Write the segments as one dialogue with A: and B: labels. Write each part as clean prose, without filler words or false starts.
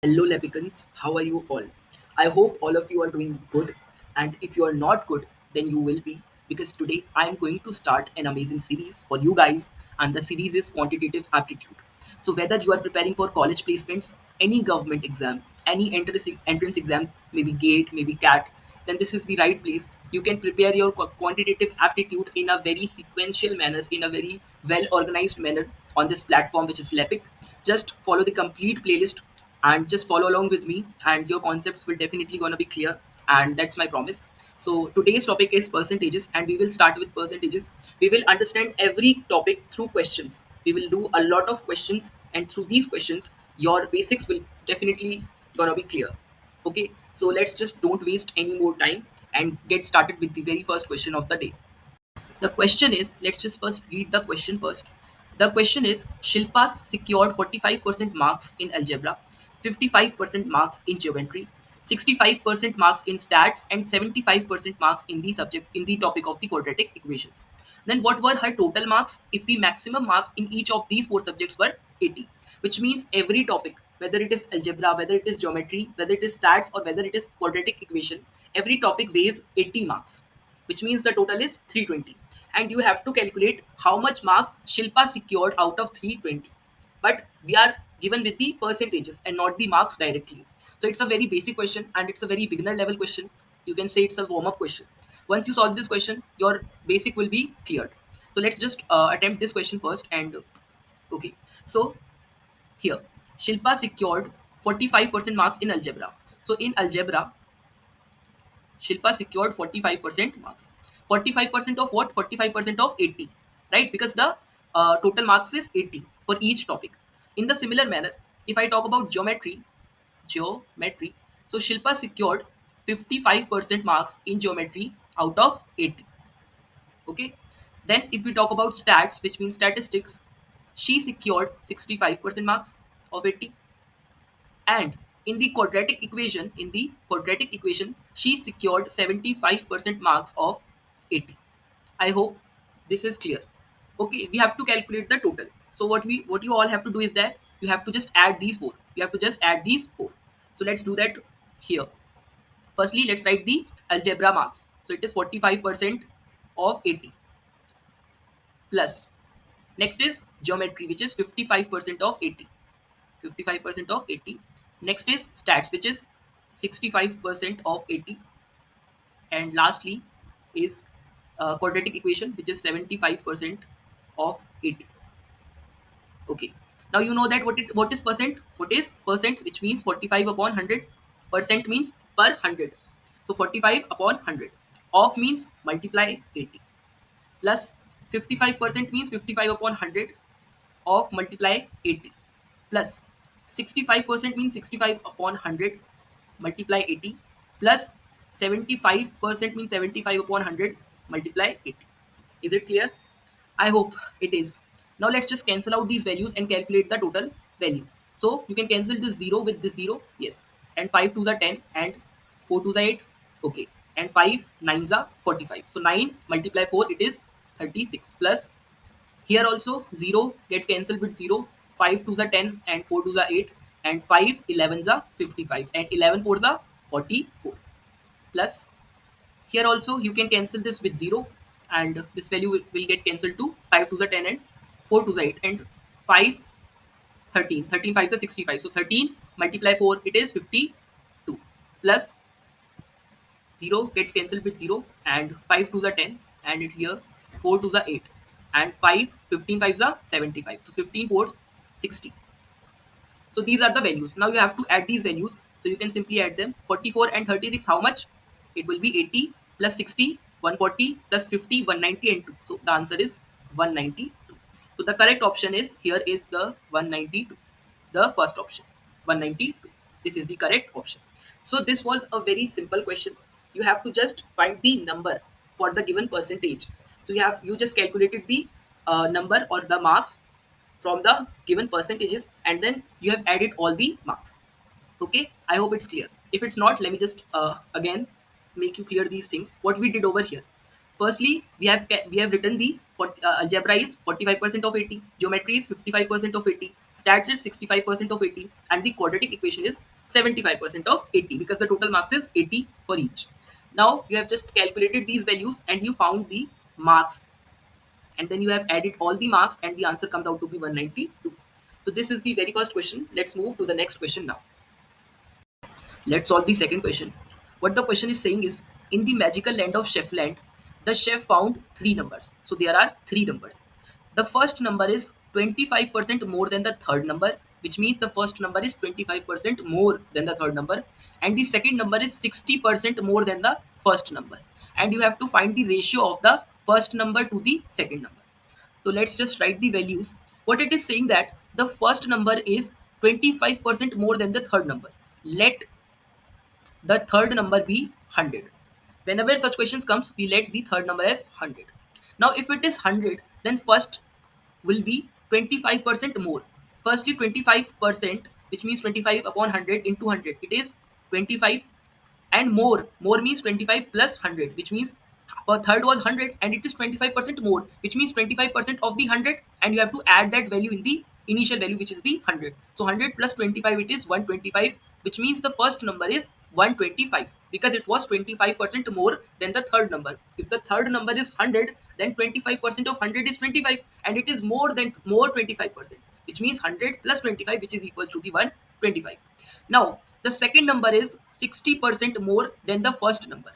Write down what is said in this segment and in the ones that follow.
A: Hello, Lepicans. How are you all? I hope all of you are doing good. And if you are not good, then you will be. Because today I am going to start an amazing series for you guys. And the series is Quantitative Aptitude. So, whether you are preparing for college placements, any government exam, any entrance exam, maybe GATE, maybe CAT, then this is the right place. You can prepare your quantitative aptitude in a very sequential manner, in a very well organized manner on this platform, which is Lepic. Just follow the complete playlist and just follow along with me, and your concepts will definitely gonna be clear. And that's my promise. So today's topic is percentages, and we will start with percentages. We will understand every topic through questions. We will do a lot of questions, and through these questions, your basics will definitely gonna be clear. Okay, so let's just don't waste any more time and get started with the very first question of the day. The question is, let's just first read the question first. The question is, Shilpa secured 45% marks in algebra, 55% marks in geometry, 65% marks in stats, and 75% marks in the subject in the topic of the quadratic equations. Then what were her total marks if the maximum marks in each of these four subjects were 80? Which means every topic, whether it is algebra, whether it is geometry, whether it is stats, or whether it is quadratic equation, every topic weighs 80 marks, which means the total is 320. And you have to calculate how much marks Shilpa secured out of 320. But we are given with the percentages and not the marks directly. So it's a very basic question, and it's a very beginner level question. You can say it's a warm up question. Once you solve this question, your basic will be cleared. So let's just attempt this question first. And okay, so here Shilpa secured 45% marks in algebra. So in algebra, Shilpa secured 45% marks. 45% of what? 45% of 80, right? Because the total marks is 80 for each topic. In the similar manner, if I talk about geometry, so Shilpa secured 55% marks in geometry out of 80. Okay. Then if we talk about stats, which means statistics, she secured 65% marks of 80. And in the quadratic equation, she secured 75% marks of 80. I hope this is clear. Okay, we have to calculate the total. So what you all have to do is that you have to just add these four. You have to just add these four. So let's do that here. Firstly, let's write the algebra marks. So it is 45% of 80 plus. Next is geometry, which is 55% of 80. 55% of 80. Next is stats, which is 65% of 80. And lastly is quadratic equation, which is 75% of 80. Okay. Now you know that what is percent? What is percent? Which means 45 upon 100. Percent means per 100. So 45 upon 100. Of means multiply 80. Plus 55% means 55 upon 100 of multiply 80, plus 65% means 65 upon 100 multiply 80, plus 75% means 75 upon 100 multiply 80. Is it clear? I hope it is. Now let's just cancel out these values and calculate the total value. So you can cancel this 0 with this 0, yes, and 5 to the 10 and 4 to the 8, okay, and 5 9s are 45. So 9 multiply 4, it is 36, plus here also 0 gets cancelled with 0, 5 to the 10 and 4 to the 8, and 5 11s are 55, and 11 fours are 44. Plus here also you can cancel this with 0, and this value will get cancelled to 5 to the 10 and 4 to the 8, and 5 13. 13 5 is 65. So 13 multiply 4, it is 52. Plus 0 gets cancelled with 0, and 5 to the 10, and it here 4 to the 8, and 5 15 5s are 75. So 15 fours 60. So these are the values. Now you have to add these values, so you can simply add them. 44 and 36, how much? It will be 80 plus 60 140 plus 50 190 and 2. So the answer is 192. So the correct option is here is the 192, the first option, 192. This is the correct option. So this was a very simple question. You have to just find the number for the given percentage. So you just calculated the number or the marks from the given percentages, and then you have added all the marks. Okay, I hope it's clear. If it's not, let me just again make you clear these things. What we did over here, firstly we have written the algebra is 45% of 80, geometry is 55% of 80, Stats is 65% of 80, and the quadratic equation is 75% of 80 because the total marks is 80 for each. Now you have just calculated these values and you found the marks, and then you have added all the marks and the answer comes out to be 192. So this is the very first question. Let's move to the next question now. Let's solve the second question. What the question is saying is, in the magical land of Chefland, the chef found three numbers. So there are three numbers. The first number is 25% more than the third number, which means the first number is 25% more than the third number, and the second number is 60% more than the first number. And you have to find the ratio of the first number to the second number. So let's just write the values. What it is saying that the first number is 25% more than the third number. Let the third number be 100. Whenever such questions comes, we let the third number as 100. Now if it is 100, then first will be 25% more. Firstly 25%, which means 25 upon 100 into 100, it is 25. And more means 25 plus 100, which means for third was 100 and it is 25% more, which means 25% of the 100, and you have to add that value in the initial value, which is the 100. So 100 plus 25, it is 125, which means the first number is 125 because it was 25% more than the third number. If the third number is 100, then 25% of 100 is 25, and it is more 25%, which means 100 plus 25, which is equals to the 125. Now the second number is 60% more than the first number.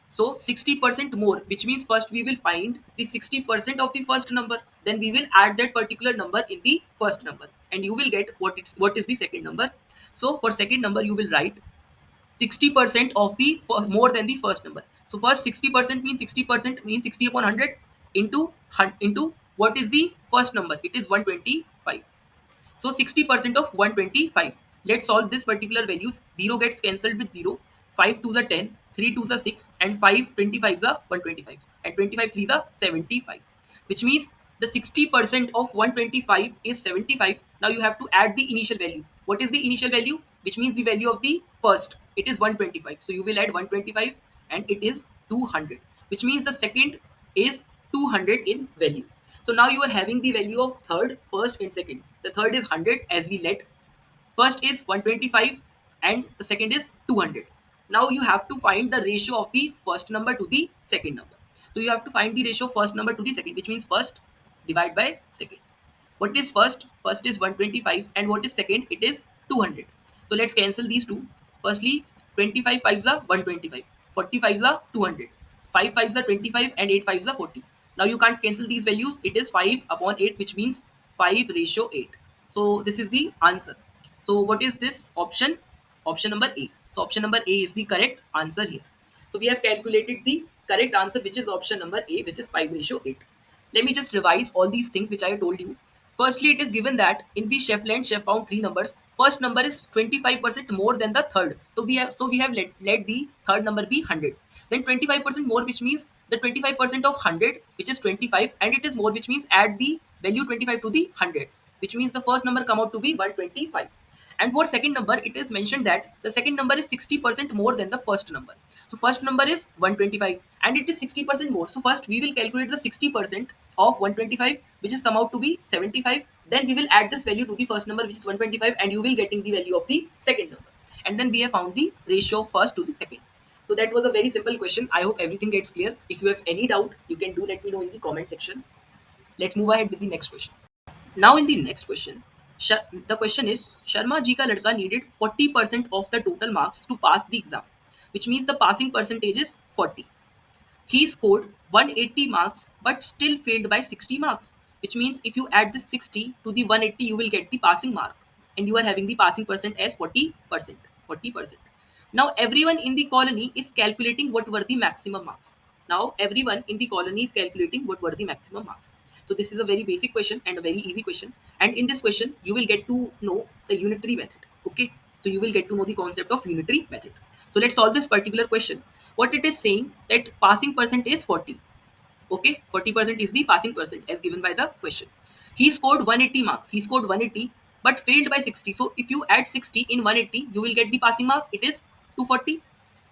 A: So 60% more, which means first we will find the 60% of the first number, then we will add that particular number in the first number, and you will get what is the second number. So for second number you will write 60% of the more than the first number. So first 60% means 60% means 60 upon 100 into what is the first number? It is 125. So 60% of 125. Let's solve this particular values. 0 gets cancelled with 0. 5 2s are 10, 3 2s are 6, and 5 25s are 125. And 25 3s are 75. Which means the 60% of 125 is 75. Now you have to add the initial value. What is the initial value? Which means the value of the first. It is 125. So you will add 125 and it is 200. Which means the second is 200 in value. So now you are having the value of third, first, and second. The third is 100 as we let. First is 125 and the second is 200. Now you have to find the ratio of the first number to the second number. So you have to find the ratio of first number to the second, which means first divide by second. What is first? First is 125, and what is second? It is 200. So let's cancel these two. Firstly, 25 fives are 125, 40 fives are 200, 5 fives are 25, and 8 fives are 40. Now you can't cancel these values. It is 5 upon 8, which means 5 ratio 8. So this is the answer. So what is this option? Option number A. So option number A is the correct answer here. So we have calculated the correct answer, which is option number A, which is 5 ratio 8. Let me just revise all these things which I told you. Firstly, it is given that in the Chefland, chef found three numbers. First number is 25% more than the third. So we have let the third number be 100. Then 25% more, which means the 25% of 100, which is 25, and it is more, which means add the value 25 to the 100, which means the first number come out to be 125. And for second number, it is mentioned that the second number is 60% more than the first number. So first number is 125 and it is 60% more. So first we will calculate the 60% of 125, which is come out to be 75. Then we will add this value to the first number, which is 125, and you will getting the value of the second number. And then we have found the ratio of first to the second. So that was a very simple question. I hope everything gets clear. If you have any doubt, you can do let me know in the comment section. Let's move ahead with the next question. Now in the next question, the question is Sharma ji ka ladka needed 40% of the total marks to pass the exam, which means the passing percentage is 40. He scored 180 marks but still failed by 60 marks, which means if you add this 60 to the 180, you will get the passing mark, and you are having the passing percent as 40%. 40%. Now everyone in the colony is calculating what were the maximum marks. Now everyone in the colony is calculating what were the maximum marks. So this is a very basic question and a very easy question. And in this question, you will get to know the unitary method. Okay. So you will get to know the concept of unitary method. So let's solve this particular question. What it is saying that passing percent is 40. Okay, 40% is the passing percent as given by the question. He scored 180 marks. He scored 180 but failed by 60. So if you add 60 in 180, you will get the passing mark. It is 240.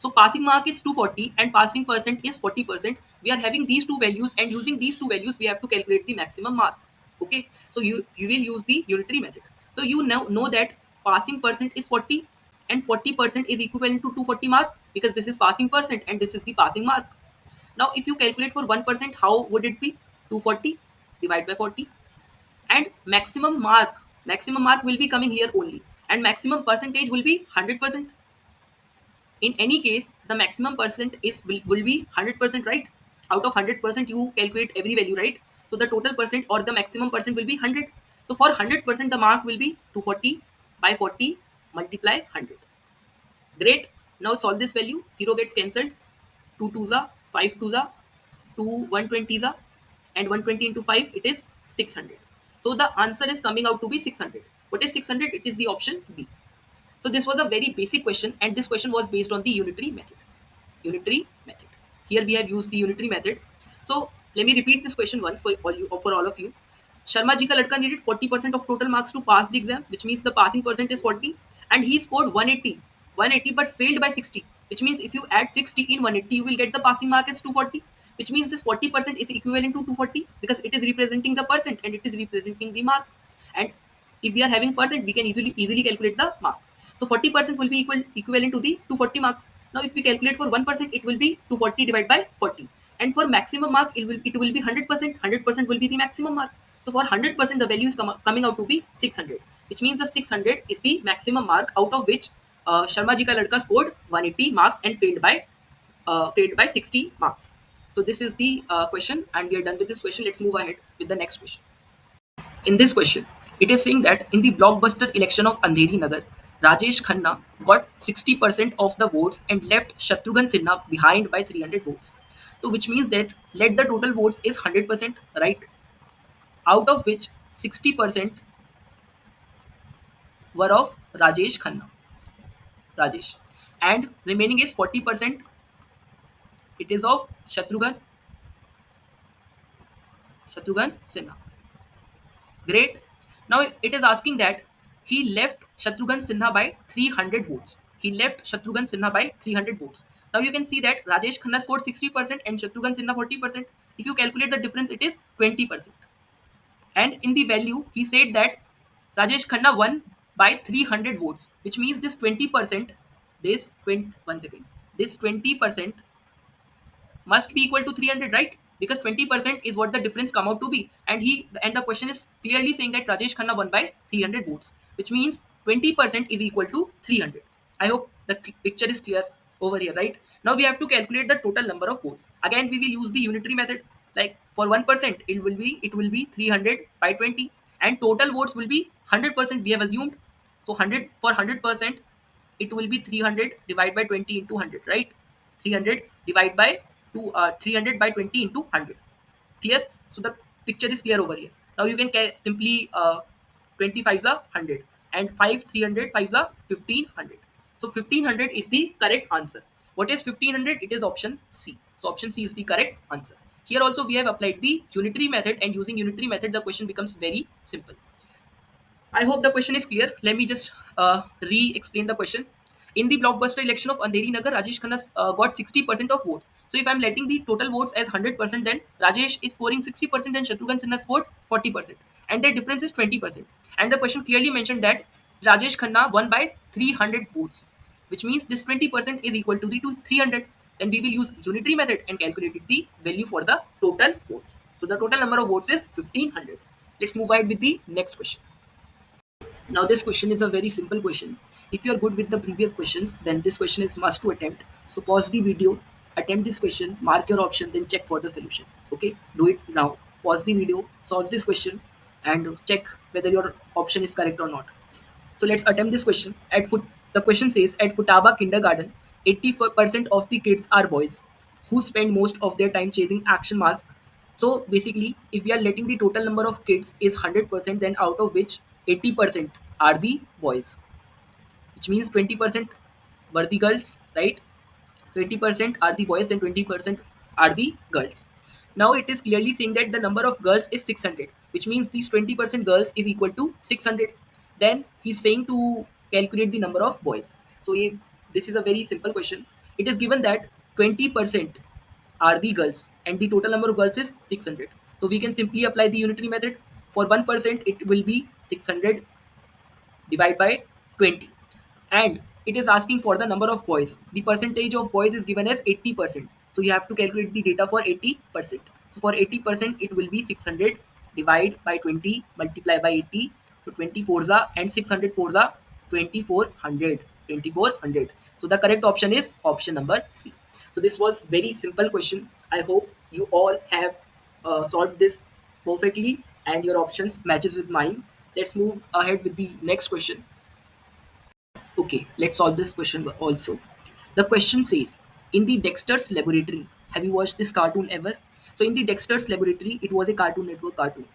A: So passing mark is 240 and passing percent is 40%. We are having these two values, and using these two values, we have to calculate the maximum mark. Okay, so you will use the unitary method. So you now know that passing percent is 40 and 40% is equivalent to 240 mark, because this is passing percent and this is the passing mark. Now if you calculate for 1%, how would it be? 240 divided by 40. And maximum mark will be coming here only, and maximum percentage will be 100%. In any case, the maximum percent will be 100%, right? Out of 100% you calculate every value, right? So the total percent or the maximum percent will be 100. So for 100% the mark will be 240 by 40 multiply 100. Great. Now solve this value. 0 gets cancelled. 2 twos are 5 twos are 2 120s are, and 120 into 5 it is 600. So the answer is coming out to be 600. What is 600? It is the option B. So this was a very basic question, and this question was based on the unitary method. Unitary method. Here we have used the unitary method. So let me repeat this question once for all of you. Sharma ji ka ladka needed 40% of total marks to pass the exam, which means the passing percent is 40, and he scored 180 but failed by 60, which means if you add 60 in 180 you will get the passing mark as 240, which means this 40% is equivalent to 240 because it is representing the percent and it is representing the mark. And if we are having percent, we can easily calculate the mark. So 40% will be equivalent to the 240 marks. Now if we calculate for 1%, it will be 240 divided by 40. And for maximum mark, it will be 100%. 100% will be the maximum mark. So for 100%, the value is coming out to be 600, which means the 600 is the maximum mark, out of which Sharma ji ka ladka scored 180 marks and failed by 60 marks. So this is the question, and we are done with this question. Let's move ahead with the next question. In this question, it is saying that in the blockbuster election of Andheri Nagar, Rajesh Khanna got 60% of the votes and left Shatrughan Sinha behind by 300 votes. So which means that let the total votes is 100%, right? Out of which 60% were of Rajesh Khanna, Rajesh, and remaining is 40%. It is of Shatrughan Sinha. Great. Now it is asking that he left Shatrughan Sinha by 300 votes. He left Shatrughan Sinha by 300 votes. Now you can see that Rajesh Khanna scored 60% and Shatrughan Sinha 40%. If you calculate the difference, it is 20%. And in the value, he said that Rajesh Khanna won by 300 votes, which means this 20%, this 20, 1 second, this 20% must be equal to 300, right? Because 20% is what the difference come out to be, and the question is clearly saying that Rajesh Khanna won by 300 votes, which means 20% is equal to 300. I hope the picture is clear over here, right? Now we have to calculate the total number of votes. Again we will use the unitary method. Like for 1% it will be 300 by 20, and total votes will be 100%, we have assumed. So 100 for 100%, it will be 300 divided by 20 into 100, right? 300 divided by 300 by 20 into 100. Clear? So the picture is clear over here. Now you can simply 25 is a 100, and 5 300 5 are 1500. So 1500 is the correct answer. What is 1500? It is option C. So option C is the correct answer. Here also we have applied the unitary method, and using unitary method the question becomes very simple. I hope the question is clear. Let me just re-explain the question. In the blockbuster election of Andheri Nagar, Rajesh Khanna got 60% of votes. So if I'm letting the total votes as 100%, then Rajesh is scoring 60% and Shatrughan Sinha scored 40%. And their difference is 20%. And the question clearly mentioned that Rajesh Khanna won by 300 votes, which means this 20% is equal to the 300. Then we will use unitary method and calculate the value for the total votes. So the total number of votes is 1500. Let's move ahead with the next question. Now this question is a very simple question. If you are good with the previous questions, then this question is must to attempt. So pause the video, attempt this question, mark your option, then check for the solution. Okay, do it now. Pause the video, solve this question, and check whether your option is correct or not. So let's attempt this question. The question says at Futaba Kindergarten, 84% of the kids are boys who spend most of their time chasing action masks. So basically, if we are letting the total number of kids is 100%, then out of which 80% are the boys, which means 20% were the girls, right? So 80% are the boys, then 20% are the girls. Now it is clearly saying that the number of girls is 600, which means these 20% girls is equal to 600. Then he's saying to calculate the number of boys. So this is a very simple question. It is given that 20% are the girls and the total number of girls is 600. So we can simply apply the unitary method. For 1%, it will be 600 divide by 20, and it is asking for the number of boys. The percentage of boys is given as 80%, so you have to calculate the data for 80%. So for 80% it will be 600 divide by 20 multiply by 80, so 24 za and 600 4 za 2400, 2400. So the correct option is option number C. So this was very simple question. I hope you all have solved this perfectly and your options matches with mine. Let's move ahead with the next question. Okay, let's solve this question also. The question says, in the Dexter's Laboratory, have you watched this cartoon ever? So, in the Dexter's Laboratory, it was a Cartoon Network cartoon.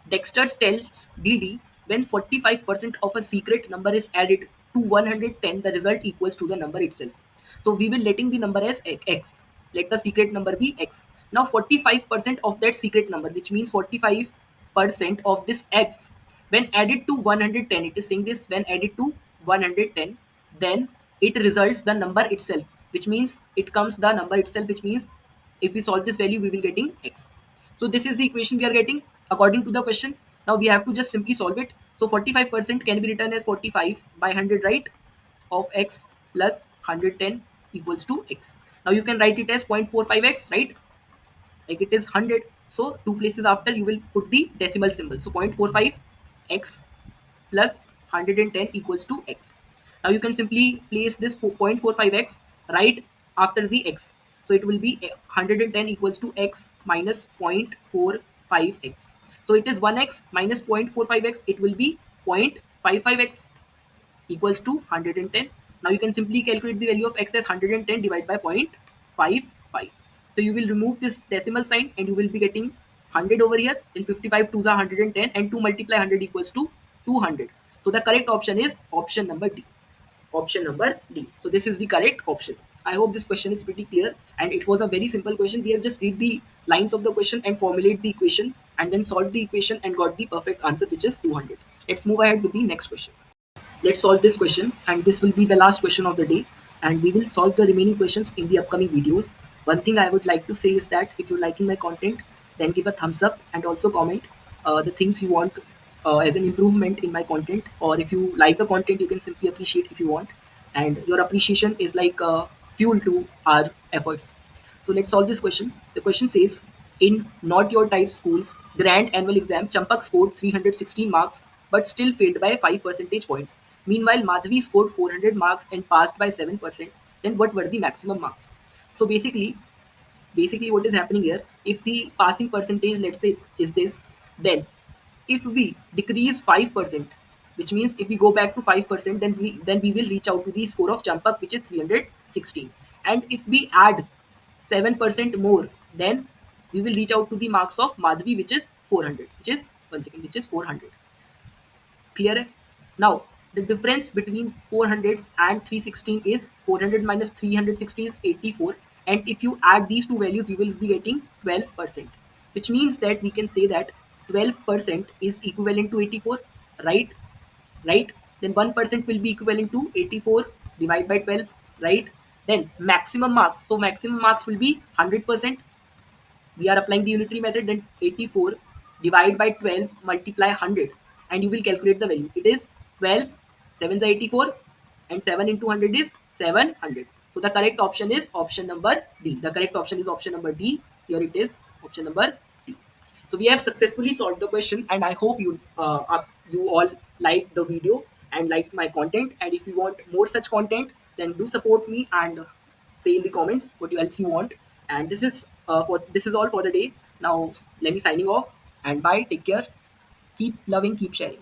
A: Dexter tells Dee when 45% of a secret number is added to 110, the result equals to the number itself. So, we will letting the number as x. Let the secret number be x. Now, 45% of that secret number, which means 45% of this x, when added to 110, it is saying this, when added to 110, then it results the number itself, which means it comes the number itself, which means if we solve this value we will getting x. So this is the equation we are getting according to the question. Now we have to just simply solve it. So 45% can be written as 45 by 100, right, of x plus 110 equals to x. Now you can write it as 0.45x, right, like it is 100, so two places after you will put the decimal symbol. So 0.45 x plus 110 equals to x. Now you can simply place this 0.45x right after the x. So it will be 110 equals to x minus 0.45x. So it is 1x minus 0.45x. It will be 0.55x equals to 110. Now you can simply calculate the value of x as 110 divided by 0.55. So you will remove this decimal sign and you will be getting 100 over here. Then 55 2s are 110 and 2 multiply 100 equals to 200. So the correct option is option number D. Option number D. So this is the correct option. I hope this question is pretty clear and it was a very simple question. We have just read the lines of the question and formulate the equation and then solve the equation and got the perfect answer, which is 200. Let's move ahead with the next question. Let's solve this question, and this will be the last question of the day, and we will solve the remaining questions in the upcoming videos. One thing I would like to say is that if you're liking my content, then give a thumbs up and also comment the things you want as an improvement in my content, or if you like the content you can simply appreciate if you want, and your appreciation is like fuel to our efforts. So let's solve this question. The question says, in not your type schools grand annual exam, Champak scored 316 marks but still failed by 5 percentage points. Meanwhile, Madhvi scored 400 marks and passed by 7%. Then what were the maximum marks? So basically what is happening here, if the passing percentage, let's say, is this, then if we decrease 5%, which means if we go back to 5%, then we will reach out to the score of Champak, which is 316. And if we add 7% more, then we will reach out to the marks of Madhvi, which is 400, which is, one second, which is 400. Clear है? Now the difference between 400 and 316 is 400 minus 360 is 84, and if you add these two values you will be getting 12%, which means that we can say that 12% is equivalent to 84, right? Right, then 1% will be equivalent to 84 divided by 12, right? Then maximum marks, so maximum marks will be 100%. We are applying the unitary method, then 84 divide by 12 multiply 100 and you will calculate the value. It is 12, 7 is 84 and 7 into 100 is 700. So the correct option is option number D. The correct option is option number D. Here it is, option number D. So we have successfully solved the question, and I hope you all liked the video and liked my content. And if you want more such content, then do support me and say in the comments what else you want. And this is all for the day. Now let me signing off and bye. Take care. Keep loving. Keep sharing.